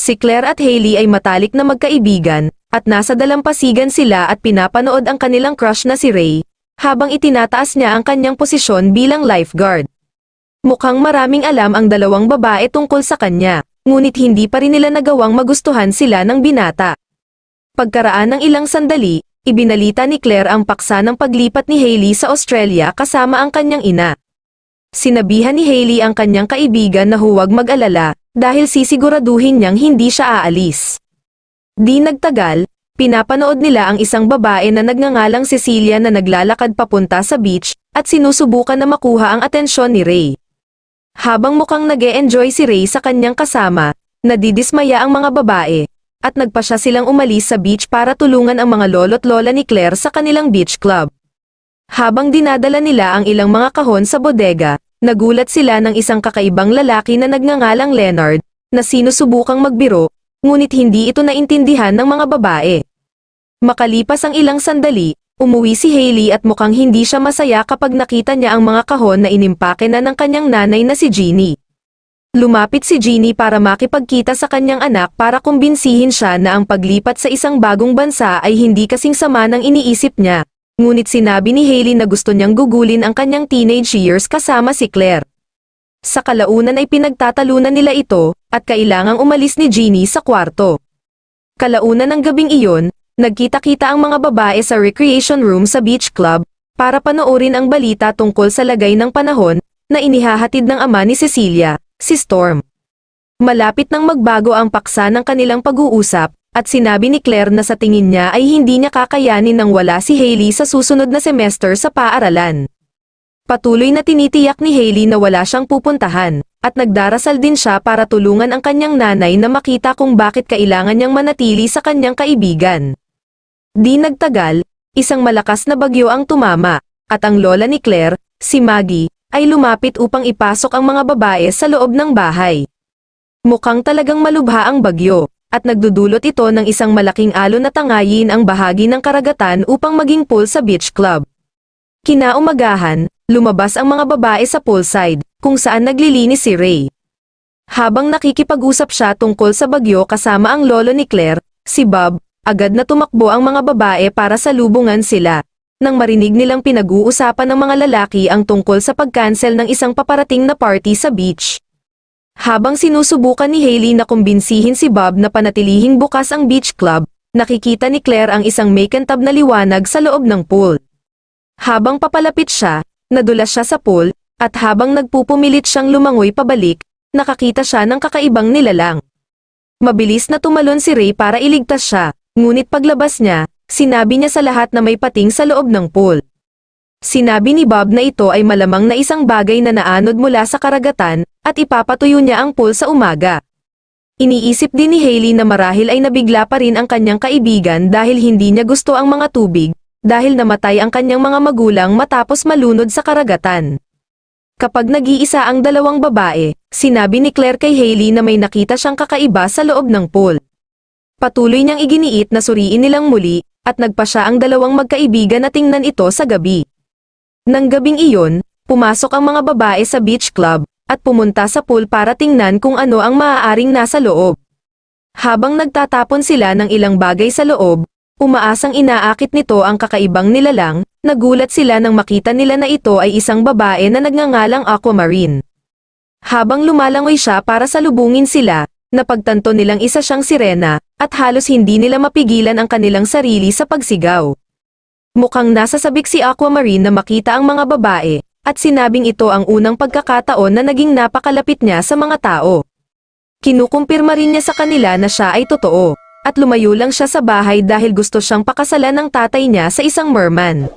Si Claire at Hailey ay matalik na magkaibigan, at nasa dalampasigan sila at pinapanood ang kanilang crush na si Ray, habang itinataas niya ang kanyang posisyon bilang lifeguard. Mukhang maraming alam ang dalawang babae tungkol sa kanya, ngunit hindi pa rin nila nagawang magustuhan sila ng binata. Pagkaraan ng ilang sandali, ibinalita ni Claire ang paksa ng paglipat ni Hailey sa Australia kasama ang kanyang ina. Sinabihan ni Hailey ang kanyang kaibigan na huwag mag-alala, dahil sisiguraduhin niyang hindi siya aalis. Di nagtagal, pinapanood nila ang isang babae na nagngangalang Cecilia na naglalakad papunta sa beach, at sinusubukan na makuha ang atensyon ni Ray. Habang mukhang nag-e-enjoy si Ray sa kanyang kasama, nadidismaya ang mga babae, at nagpasya silang umalis sa beach para tulungan ang mga lolo't lola ni Claire sa kanilang beach club. Habang dinadala nila ang ilang mga kahon sa bodega, nagulat sila ng isang kakaibang lalaki na nagngangalang Leonard, na sinusubukang magbiro, ngunit hindi ito naintindihan ng mga babae. Makalipas ang ilang sandali, umuwi si Hailey at mukhang hindi siya masaya kapag nakita niya ang mga kahon na inimpake na ng kanyang nanay na si Jeannie. Lumapit si Jeannie para makipagkita sa kanyang anak para kumbinsihin siya na ang paglipat sa isang bagong bansa ay hindi kasing sama ng iniisip niya, ngunit sinabi ni Hailey na gusto niyang gugulin ang kanyang teenage years kasama si Claire. Sa kalaunan ay pinagtatalunan nila ito, at kailangang umalis ni Jeannie sa kwarto. Kalaunan ng gabing iyon, nagkita-kita ang mga babae sa recreation room sa beach club, para panoorin ang balita tungkol sa lagay ng panahon, na inihahatid ng ama ni Cecilia, si Storm. Malapit nang magbago ang paksa ng kanilang pag-uusap, at sinabi ni Claire na sa tingin niya ay hindi niya kakayanin nang wala si Hailey sa susunod na semester sa paaralan. Patuloy na tinitiyak ni Hailey na wala siyang pupuntahan, at nagdarasal din siya para tulungan ang kanyang nanay na makita kung bakit kailangan niyang manatili sa kanyang kaibigan. Di nagtagal, isang malakas na bagyo ang tumama, at ang lola ni Claire, si Maggie, ay lumapit upang ipasok ang mga babae sa loob ng bahay. Mukhang talagang malubha ang bagyo, at nagdudulot ito ng isang malaking alon na tangayin ang bahagi ng karagatan upang maging pool sa beach club. Kinaumagahan, lumabas ang mga babae sa poolside, kung saan naglilinis si Ray. Habang nakikipag-usap siya tungkol sa bagyo kasama ang lolo ni Claire, si Bob, agad na tumakbo ang mga babae para salubungan sila, nang marinig nilang pinag-uusapan ng mga lalaki ang tungkol sa pag-cancel ng isang paparating na party sa beach. Habang sinusubukan ni Hailey na kumbinsihin si Bob na panatilihing bukas ang beach club, nakikita ni Claire ang isang makintab na liwanag sa loob ng pool. Habang papalapit siya, nadulas siya sa pool, at habang nagpupumilit siyang lumangoy pabalik, nakakita siya ng kakaibang nilalang. Mabilis na tumalon si Ray para iligtas siya, ngunit paglabas niya, sinabi niya sa lahat na may pating sa loob ng pool. Sinabi ni Bob na ito ay malamang na isang bagay na naanod mula sa karagatan, at ipapatuyo niya ang pool sa umaga. Iniisip din ni Hailey na marahil ay nabigla pa rin ang kanyang kaibigan dahil hindi niya gusto ang mga tubig, dahil namatay ang kanyang mga magulang matapos malunod sa karagatan. Kapag nag-iisa ang dalawang babae, sinabi ni Claire kay Hailey na may nakita siyang kakaiba sa loob ng pool. Patuloy niyang iginiit na suriin nilang muli, at nagpa siya ang dalawang magkaibigan na tingnan ito sa gabi. Nang gabing iyon, pumasok ang mga babae sa beach club, at pumunta sa pool para tingnan kung ano ang maaaring nasa loob. Habang nagtatapon sila ng ilang bagay sa loob, umaasang inaakit nito ang kakaibang nilalang, nagulat sila nang makita nila na ito ay isang babae na nagngangalang Aquamarine. Habang lumalangoy siya para salubungin sila, napagtanto nilang isa siyang sirena, at halos hindi nila mapigilan ang kanilang sarili sa pagsigaw. Mukhang nasasabik si Aquamarine na makita ang mga babae, at sinabing ito ang unang pagkakataon na naging napakalapit niya sa mga tao. Kinukumpirma rin niya sa kanila na siya ay totoo, at lumayo lang siya sa bahay dahil gusto siyang pakasalan ng tatay niya sa isang merman.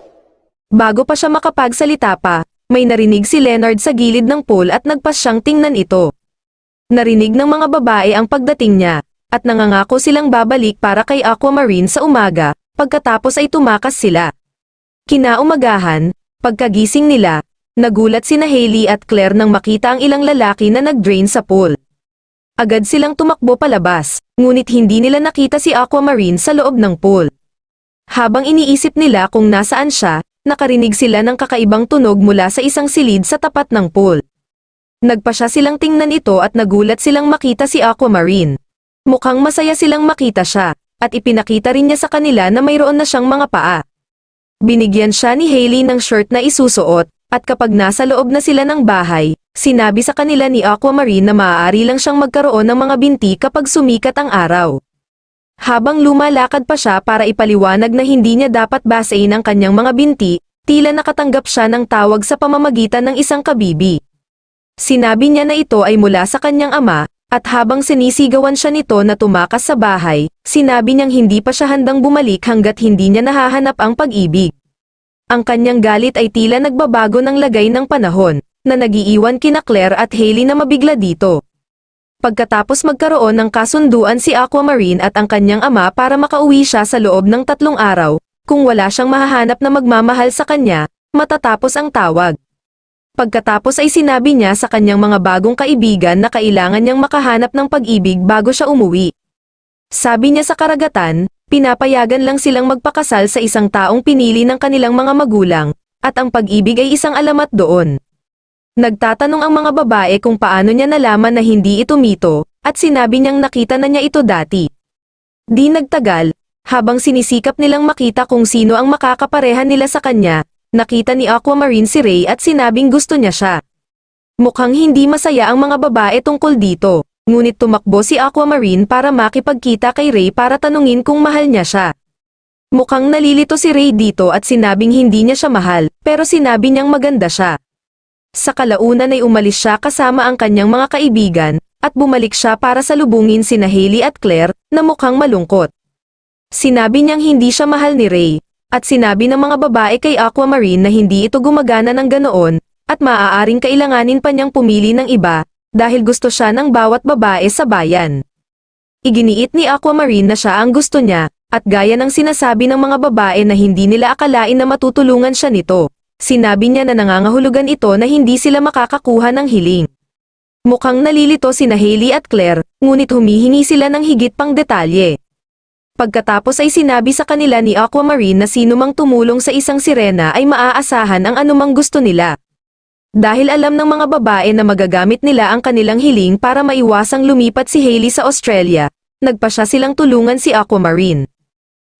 Bago pa siya makapagsalita pa, may narinig si Leonard sa gilid ng pool at nagpas siyang tingnan ito. Narinig ng mga babae ang pagdating niya, at nangangako silang babalik para kay Aquamarine sa umaga, pagkatapos ay tumakas sila. Kinaumagahan, pagkagising nila, nagulat sina Hailey at Claire nang makita ang ilang lalaki na nag-drain sa pool. Agad silang tumakbo palabas, ngunit hindi nila nakita si Aquamarine sa loob ng pool. Habang iniisip nila kung nasaan siya, nakarinig sila ng kakaibang tunog mula sa isang silid sa tapat ng pool. Nagpa siya silang tingnan ito at nagulat silang makita si Aquamarine. Mukhang masaya silang makita siya, at ipinakita rin niya sa kanila na mayroon na siyang mga paa. Binigyan siya ni Hailey ng shirt na isusuot, at kapag nasa loob na sila ng bahay, sinabi sa kanila ni Aquamarine na maaari lang siyang magkaroon ng mga binti kapag sumikat ang araw. Habang lumalakad pa siya para ipaliwanag na hindi niya dapat basain ang kanyang mga binti, tila nakatanggap siya ng tawag sa pamamagitan ng isang kabibi. Sinabi niya na ito ay mula sa kanyang ama, at habang sinisigawan siya nito na tumakas sa bahay, sinabi niyang hindi pa siya handang bumalik hanggat hindi niya nahahanap ang pag-ibig. Ang kanyang galit ay tila nagbabago ng lagay ng panahon, na nagiiwan kina Claire at Hailey na mabigla dito. Pagkatapos magkaroon ng kasunduan si Aquamarine at ang kanyang ama para makauwi siya sa loob ng 3 araw, kung wala siyang mahahanap na magmamahal sa kanya, matatapos ang tawag. Pagkatapos ay sinabi niya sa kanyang mga bagong kaibigan na kailangan niyang makahanap ng pag-ibig bago siya umuwi. Sabi niya sa karagatan, pinapayagan lang silang magpakasal sa isang taong pinili ng kanilang mga magulang, at ang pag-ibig ay isang alamat doon. Nagtatanong ang mga babae kung paano niya nalaman na hindi ito mito, at sinabi niyang nakita na niya ito dati. Di nagtagal, habang sinisikap nilang makita kung sino ang makakapareha nila sa kanya, nakita ni Aquamarine si Ray at sinabing gusto niya siya. Mukhang hindi masaya ang mga babae tungkol dito, ngunit tumakbo si Aquamarine para makipagkita kay Ray para tanungin kung mahal niya siya. Mukhang nalilito si Ray dito at sinabing hindi niya siya mahal, pero sinabi niyang maganda siya. Sa kalaunan ay umalis siya kasama ang kanyang mga kaibigan, at bumalik siya para salubungin sina Hailey at Claire, na mukhang malungkot. Sinabi niyang hindi siya mahal ni Ray, at sinabi ng mga babae kay Aquamarine na hindi ito gumagana ng ganoon, at maaaring kailanganin pa niyang pumili ng iba, dahil gusto siya ng bawat babae sa bayan. Iginiit ni Aquamarine na siya ang gusto niya, at gaya ng sinasabi ng mga babae na hindi nila akalain na matutulungan siya nito, sinabi niya na nangangahulugan ito na hindi sila makakakuha ng hiling. Mukhang nalilito sina Hailey at Claire, ngunit humihingi sila ng higit pang detalye. Pagkatapos ay sinabi sa kanila ni Aquamarine na sino mang tumulong sa isang sirena ay maaasahan ang anumang gusto nila. Dahil alam ng mga babae na magagamit nila ang kanilang hiling para maiwasang lumipat si Hailey sa Australia, nagpasya silang tulungan si Aquamarine.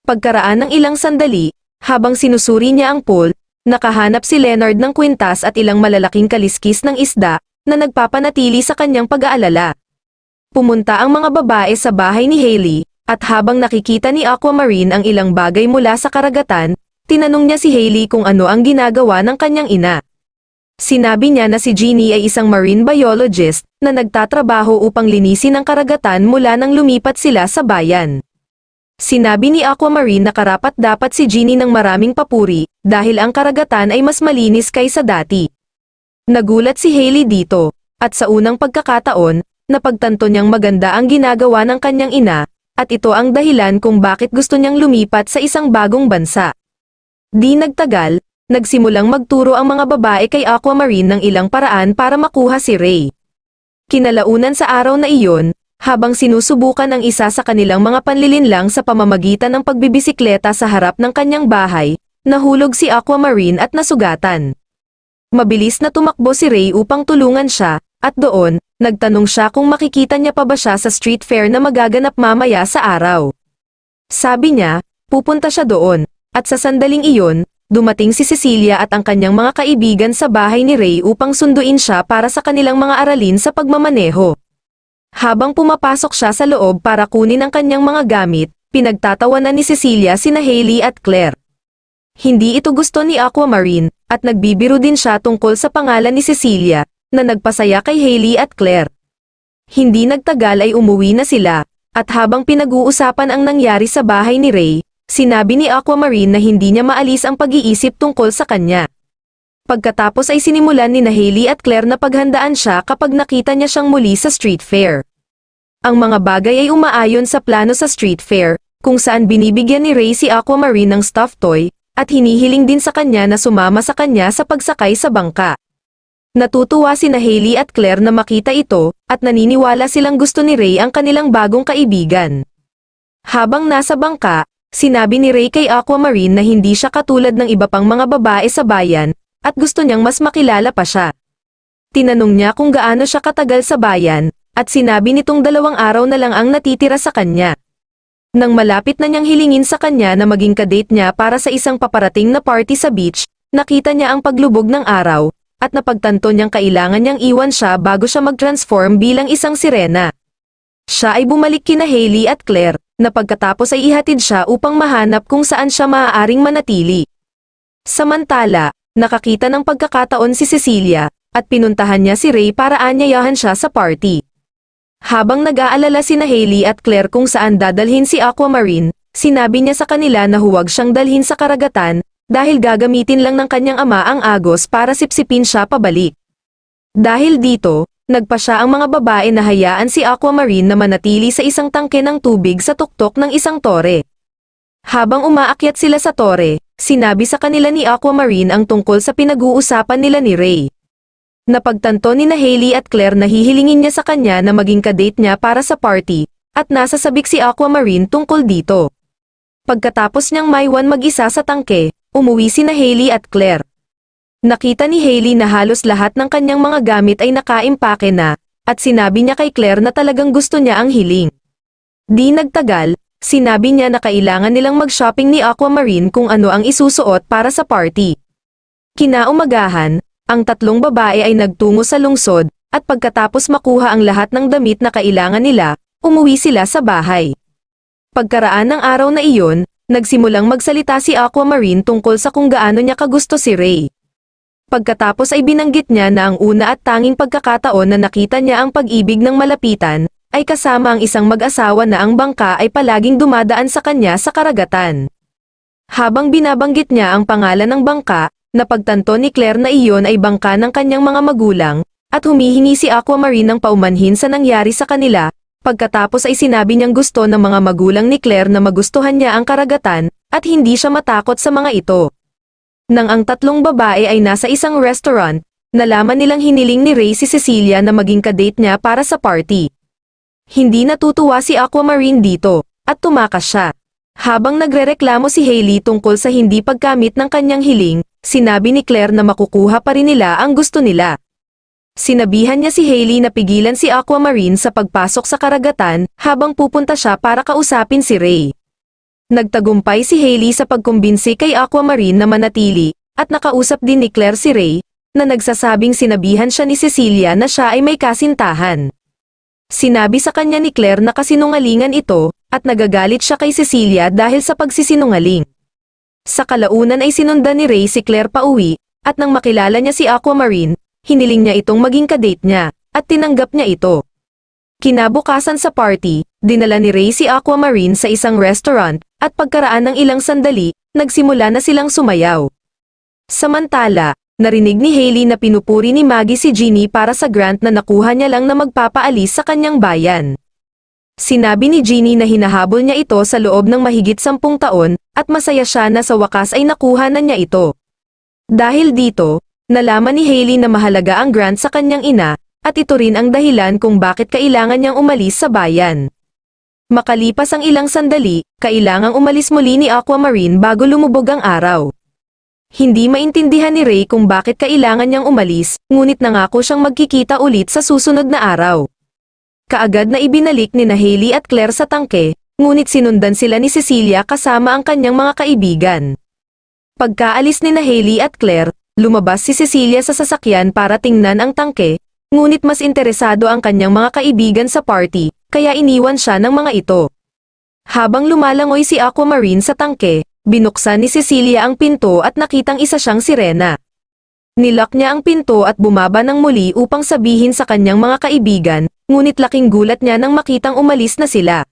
Pagkaraan ng ilang sandali, habang sinusuri niya ang pool, nakahanap si Leonard ng kwintas at ilang malalaking kaliskis ng isda, na nagpapanatili sa kanyang pag-aalala. Pumunta ang mga babae sa bahay ni Hailey, at habang nakikita ni Aquamarine ang ilang bagay mula sa karagatan, tinanong niya si Hailey kung ano ang ginagawa ng kanyang ina. Sinabi niya na si Jeannie ay isang marine biologist, na nagtatrabaho upang linisin ang karagatan mula nang lumipat sila sa bayan. Sinabi ni Aquamarine na karapat-dapat si Jeannie ng maraming papuri, dahil ang karagatan ay mas malinis kaysa dati. Nagulat si Hailey dito, at sa unang pagkakataon, napagtanto niyang maganda ang ginagawa ng kanyang ina, at ito ang dahilan kung bakit gusto niyang lumipat sa isang bagong bansa. Di nagtagal, nagsimulang magturo ang mga babae kay Aquamarine ng ilang paraan para makuha si Ray. Kinalaunan sa araw na iyon, habang sinusubukan ang isa sa kanilang mga panlilinlang sa pamamagitan ng pagbibisikleta sa harap ng kanyang bahay, nahulog si Aquamarine at nasugatan. Mabilis na tumakbo si Ray upang tulungan siya, at doon, nagtanong siya kung makikita niya pa ba siya sa street fair na magaganap mamaya sa araw. Sabi niya, pupunta siya doon, at sa sandaling iyon, dumating si Cecilia at ang kanyang mga kaibigan sa bahay ni Ray upang sunduin siya para sa kanilang mga aralin sa pagmamaneho. Habang pumapasok siya sa loob para kunin ang kanyang mga gamit, pinagtatawanan ni Cecilia sina Hailey at Claire. Hindi ito gusto ni Aquamarine, at nagbibiro din siya tungkol sa pangalan ni Cecilia, na nagpasaya kay Hailey at Claire. Hindi nagtagal ay umuwi na sila, at habang pinag-uusapan ang nangyari sa bahay ni Ray, sinabi ni Aquamarine na hindi niya maalis ang pag-iisip tungkol sa kanya. Pagkatapos ay sinimulan ni Hailey at Claire na paghandaan siya kapag nakita niya siyang muli sa street fair. Ang mga bagay ay umaayon sa plano sa street fair, kung saan binibigyan ni Ray si Aquamarine ng stuffed toy, at hinihiling din sa kanya na sumama sa kanya sa pagsakay sa bangka. Natutuwa sina Hailey at Claire na makita ito, at naniniwala silang gusto ni Ray ang kanilang bagong kaibigan. Habang nasa bangka, sinabi ni Ray kay Aquamarine na hindi siya katulad ng iba pang mga babae sa bayan, at gusto niyang mas makilala pa siya. Tinanong niya kung gaano siya katagal sa bayan, at sinabi nitong 2 araw na lang ang natitira sa kanya. Nang malapit na niyang hilingin sa kanya na maging kadate niya para sa isang paparating na party sa beach, nakita niya ang paglubog ng araw, at napagtanto niyang kailangan niyang iwan siya bago siya mag-transform bilang isang sirena. Siya ay bumalik kina Hailey at Claire, na pagkatapos ay ihatid siya upang mahanap kung saan siya maaaring manatili. Samantala, nakakita ng pagkakataon si Cecilia, at pinuntahan niya si Ray para anyayahan siya sa party. Habang nag-aalala sina Hailey at Claire kung saan dadalhin si Aquamarine, sinabi niya sa kanila na huwag siyang dalhin sa karagatan, dahil gagamitin lang ng kanyang ama ang agos para sipsipin siya pabalik. Dahil dito, nagpa siya ang mga babae na hayaan si Aquamarine na manatili sa isang tangke ng tubig sa tuktok ng isang tore. Habang umaakyat sila sa tore, sinabi sa kanila ni Aquamarine ang tungkol sa pinag-uusapan nila ni Ray. Napagtanto ni Hailey at Claire na hihilingin niya sa kanya na maging kadate niya para sa party, at nasasabik si Aquamarine tungkol dito. Pagkatapos niyang maiwan mag-isa sa tangke, umuwi sina Hailey at Claire. Nakita ni Hailey na halos lahat ng kanyang mga gamit ay nakaimpake na, at sinabi niya kay Claire na talagang gusto niya ang hiling. Di nagtagal, sinabi niya na kailangan nilang mag-shopping ni Aquamarine kung ano ang isusuot para sa party. Kinaumagahan, ang 3 babae ay nagtungo sa lungsod, at pagkatapos makuha ang lahat ng damit na kailangan nila, umuwi sila sa bahay. Pagkaraan ng araw na iyon, nagsimulang magsalita si Aquamarine tungkol sa kung gaano niya kagusto si Ray. Pagkatapos ay binanggit niya na ang una at tanging pagkakataon na nakita niya ang pag-ibig ng malapitan, ay kasama ang isang mag-asawa na ang bangka ay palaging dumadaan sa kanya sa karagatan. Habang binabanggit niya ang pangalan ng bangka, napagtanto ni Claire na iyon ay bangka ng kanyang mga magulang, at humihingi si Aquamarine ng paumanhin sa nangyari sa kanila. Pagkatapos ay sinabi niyang gusto ng mga magulang ni Claire na magustuhan niya ang karagatan, at hindi siya matakot sa mga ito. Nang ang 3 babae ay nasa isang restaurant, nalaman nilang hiniling ni Ray si Cecilia na maging kadate niya para sa party. Hindi natutuwa si Aquamarine dito, at tumakas siya. Habang nagrereklamo si Hailey tungkol sa hindi pagkamit ng kanyang hiling, sinabi ni Claire na makukuha pa rin nila ang gusto nila. Sinabihan niya si Hailey na pigilan si Aquamarine sa pagpasok sa karagatan habang pupunta siya para kausapin si Ray. Nagtagumpay si Hailey sa pagkumbinsi kay Aquamarine na manatili, at nakausap din ni Claire si Ray, na nagsasabing sinabihan siya ni Cecilia na siya ay may kasintahan. Sinabi sa kanya ni Claire na kasinungalingan ito, at nagagalit siya kay Cecilia dahil sa pagsisinungaling. Sa kalaunan ay sinundan ni Ray si Claire pauwi, at nang makilala niya si Aquamarine, hiniling niya itong maging kadate niya, at tinanggap niya ito. Kinabukasan sa party, dinala ni Ray si Aquamarine sa isang restaurant, at pagkaraan ng ilang sandali, nagsimula na silang sumayaw. Samantala, narinig ni Hailey na pinupuri ni Maggie si Jeannie para sa grant na nakuha niya lang na magpapaalis sa kanyang bayan. Sinabi ni Jeannie na hinahabol niya ito sa loob ng mahigit 10 taon, at masaya siya na sa wakas ay nakuha na niya ito. Dahil dito, nalaman ni Hailey na mahalaga ang grant sa kanyang ina, at ito rin ang dahilan kung bakit kailangan niyang umalis sa bayan. Makalipas ang ilang sandali, kailangang umalis muli ni Aquamarine bago lumubog ang araw. Hindi maintindihan ni Ray kung bakit kailangan niyang umalis, ngunit nangako siyang magkikita ulit sa susunod na araw. Kaagad na ibinalik ni Hailey at Claire sa tangke, ngunit sinundan sila ni Cecilia kasama ang kanyang mga kaibigan. Pagkaalis ni Hailey at Claire, lumabas si Cecilia sa sasakyan para tingnan ang tangke, ngunit mas interesado ang kanyang mga kaibigan sa party, kaya iniwan siya ng mga ito. Habang lumalangoy si Aquamarine sa tangke, binuksan ni Cecilia ang pinto at nakitang isa siyang sirena. Nilock niya ang pinto at bumaba ng muli upang sabihin sa kanyang mga kaibigan, ngunit laking gulat niya nang makitang umalis na sila.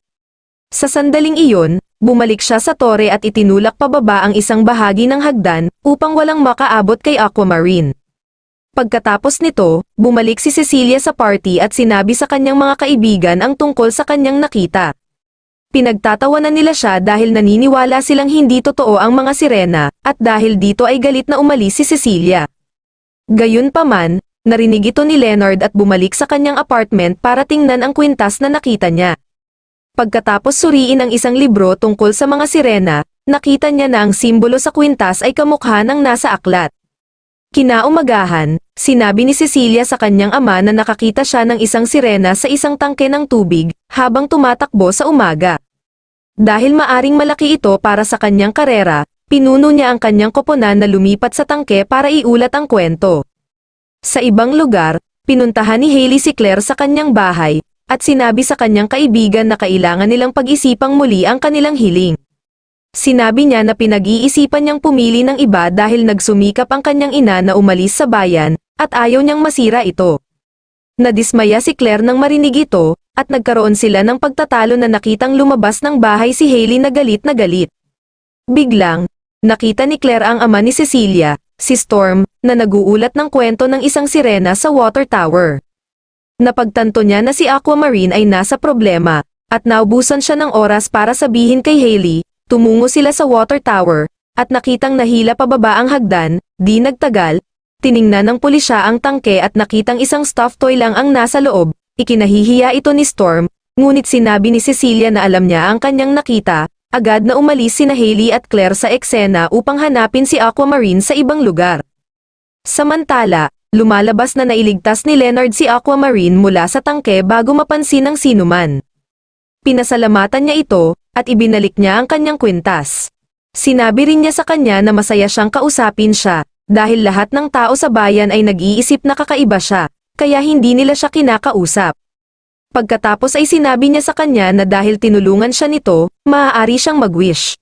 Sa sandaling iyon, bumalik siya sa tore at itinulak pababa ang isang bahagi ng hagdan, upang walang makaabot kay Aquamarine. Pagkatapos nito, bumalik si Cecilia sa party at sinabi sa kanyang mga kaibigan ang tungkol sa kanyang nakita. Pinagtatawanan nila siya dahil naniniwala silang hindi totoo ang mga sirena, at dahil dito ay galit na umalis si Cecilia. Gayunpaman, narinig ito ni Leonard at bumalik sa kanyang apartment para tingnan ang kwintas na nakita niya. Pagkatapos suriin ang isang libro tungkol sa mga sirena, nakita niya na ang simbolo sa kwintas ay kamukha ng nasa aklat. Kinaumagahan, sinabi ni Cecilia sa kanyang ama na nakakita siya ng isang sirena sa isang tangke ng tubig, habang tumatakbo sa umaga. Dahil maaring malaki ito para sa kanyang karera, pinuno niya ang kanyang koponan na lumipat sa tangke para iulat ang kwento. Sa ibang lugar, pinuntahan ni Hailey si Claire sa kanyang bahay, at sinabi sa kanyang kaibigan na kailangan nilang pag-isipang muli ang kanilang hiling. Sinabi niya na pinag-iisipan niyang pumili ng iba dahil nagsumikap ang kanyang ina na umalis sa bayan, at ayaw niyang masira ito. Nadismaya si Claire nang marinig ito, at nagkaroon sila ng pagtatalo na nakitang lumabas ng bahay si Hailey na galit na galit. Biglang, nakita ni Claire ang ama ni Cecilia, si Storm, na naguulat ng kwento ng isang sirena sa water tower. Napagtanto niya na si Aquamarine ay nasa problema, at naubusan siya ng oras para sabihin kay Hailey. Tumungo sila sa water tower, at nakitang nahila pababa ang hagdan. Di nagtagal, tiningnan ng pulisya ang tangke at nakitang isang stuffed toy lang ang nasa loob. Ikinahihiya ito ni Storm, ngunit sinabi ni Cecilia na alam niya ang kanyang nakita. Agad na umalis sina Hailey at Claire sa eksena upang hanapin si Aquamarine sa ibang lugar. Samantala, lumalabas na nailigtas ni Leonard si Aquamarine mula sa tangke bago mapansin ng sinuman. Pinasalamatan niya ito, at ibinalik niya ang kanyang kwintas. Sinabi rin niya sa kanya na masaya siyang kausapin siya, dahil lahat ng tao sa bayan ay nag-iisip na kakaiba siya, kaya hindi nila siya kinakausap. Pagkatapos ay sinabi niya sa kanya na dahil tinulungan siya nito, maaari siyang mag-wish.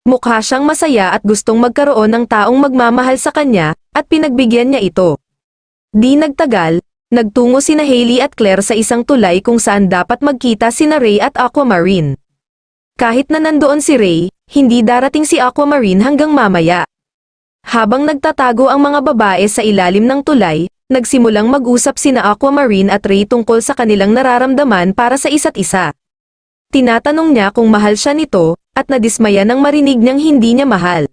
Mukha siyang masaya at gustong magkaroon ng taong magmamahal sa kanya, at pinagbigyan niya ito. Di nagtagal, nagtungo sina Hailey at Claire sa isang tulay kung saan dapat magkita sina Ray at Aquamarine. Kahit na nandoon si Ray, hindi darating si Aquamarine hanggang mamaya. Habang nagtatago ang mga babae sa ilalim ng tulay, nagsimulang mag-usap sina Aquamarine at Ray tungkol sa kanilang nararamdaman para sa isa't isa. Tinatanong niya kung mahal siya nito, at nadismaya nang marinig niyang hindi niya mahal.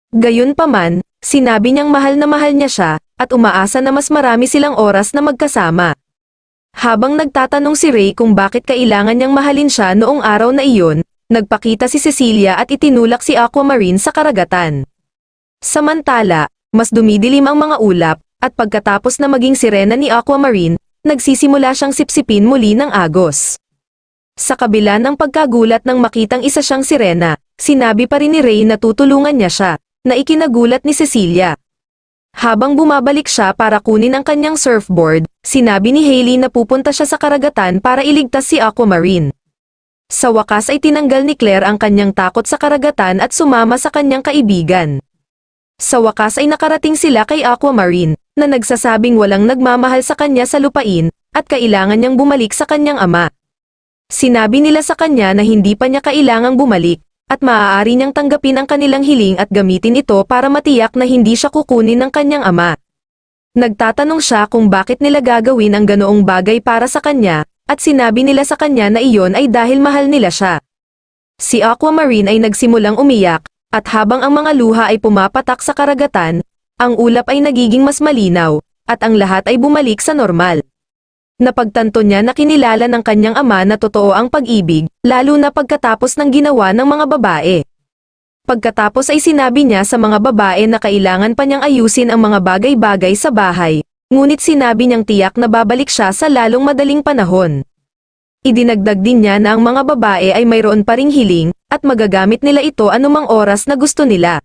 Gayunpaman, sinabi niyang mahal niya siya, at umaasa na mas marami silang oras na magkasama. Habang nagtatanong si Ray kung bakit kailangan niyang mahalin siya noong araw na iyon, nagpakita si Cecilia at itinulak si Aquamarine sa karagatan. Samantala, mas dumidilim ang mga ulap, at pagkatapos na maging sirena ni Aquamarine, nagsisimula siyang sipsipin muli ng agos. Sa kabila ng pagkagulat ng makitang isa siyang sirena, sinabi pa rin ni Ray na tutulungan niya siya, na ikinagulat ni Cecilia. Habang bumabalik siya para kunin ang kanyang surfboard, sinabi ni Hailey na pupunta siya sa karagatan para iligtas si Aquamarine. Sa wakas ay tinanggal ni Claire ang kanyang takot sa karagatan at sumama sa kanyang kaibigan. Sa wakas ay nakarating sila kay Aquamarine, na nagsasabing walang nagmamahal sa kanya sa lupain, at kailangan niyang bumalik sa kanyang ama. Sinabi nila sa kanya na hindi pa niya kailangang bumalik, at maaari niyang tanggapin ang kanilang hiling at gamitin ito para matiyak na hindi siya kukunin ng kanyang ama. Nagtatanong siya kung bakit nila gagawin ang ganoong bagay para sa kanya, at sinabi nila sa kanya na iyon ay dahil mahal nila siya. Si Aquamarine ay nagsimulang umiyak, at habang ang mga luha ay pumapatak sa karagatan, ang ulap ay nagiging mas malinaw, at ang lahat ay bumalik sa normal. Napagtanto niya na kinilala ng kanyang ama na totoo ang pag-ibig, lalo na pagkatapos ng ginawa ng mga babae. Pagkatapos ay sinabi niya sa mga babae na kailangan pa niyang ayusin ang mga bagay-bagay sa bahay, ngunit sinabi niyang tiyak na babalik siya sa lalong madaling panahon. Idinagdag din niya na ang mga babae ay mayroon pa ring hiling, at magagamit nila ito anumang oras na gusto nila.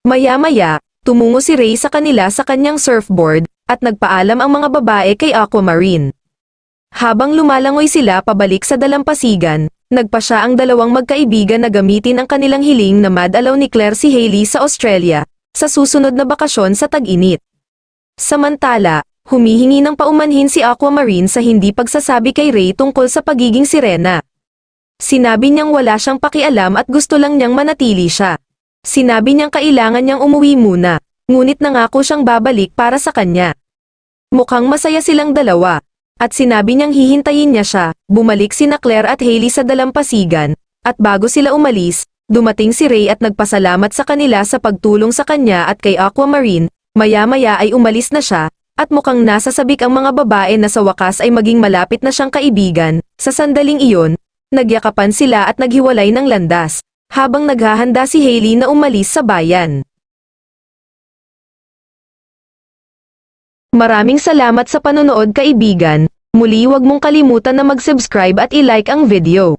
Maya-maya, tumungo si Ray sa kanila sa kanyang surfboard, at nagpaalam ang mga babae kay Aquamarine. Habang lumalangoy sila pabalik sa dalampasigan, nagpa siya ang dalawang magkaibigan na gamitin ang kanilang hiling na madalaw ni Claire si Hailey sa Australia, sa susunod na bakasyon sa tag-init. Samantala, humihingi ng paumanhin si Aquamarine sa hindi pagsasabi kay Ray tungkol sa pagiging sirena. Sinabi niyang wala siyang pakialam at gusto lang niyang manatili siya. Sinabi niyang kailangan niyang umuwi muna, ngunit nangako siyang babalik para sa kanya. Mukhang masaya silang dalawa, at sinabi niyang hihintayin niya siya. Bumalik sina Claire at Hailey sa dalampasigan, at bago sila umalis, dumating si Ray at nagpasalamat sa kanila sa pagtulong sa kanya at kay Aquamarine. Maya-maya ay umalis na siya, at mukhang nasasabik ang mga babae na sa wakas ay maging malapit na siyang kaibigan. Sa sandaling iyon, nagyakapan sila at naghiwalay ng landas, habang naghahanda si Hailey na umalis sa bayan. Maraming salamat sa panonood kaibigan. Muli huwag mong kalimutan na mag-subscribe at i-like ang video.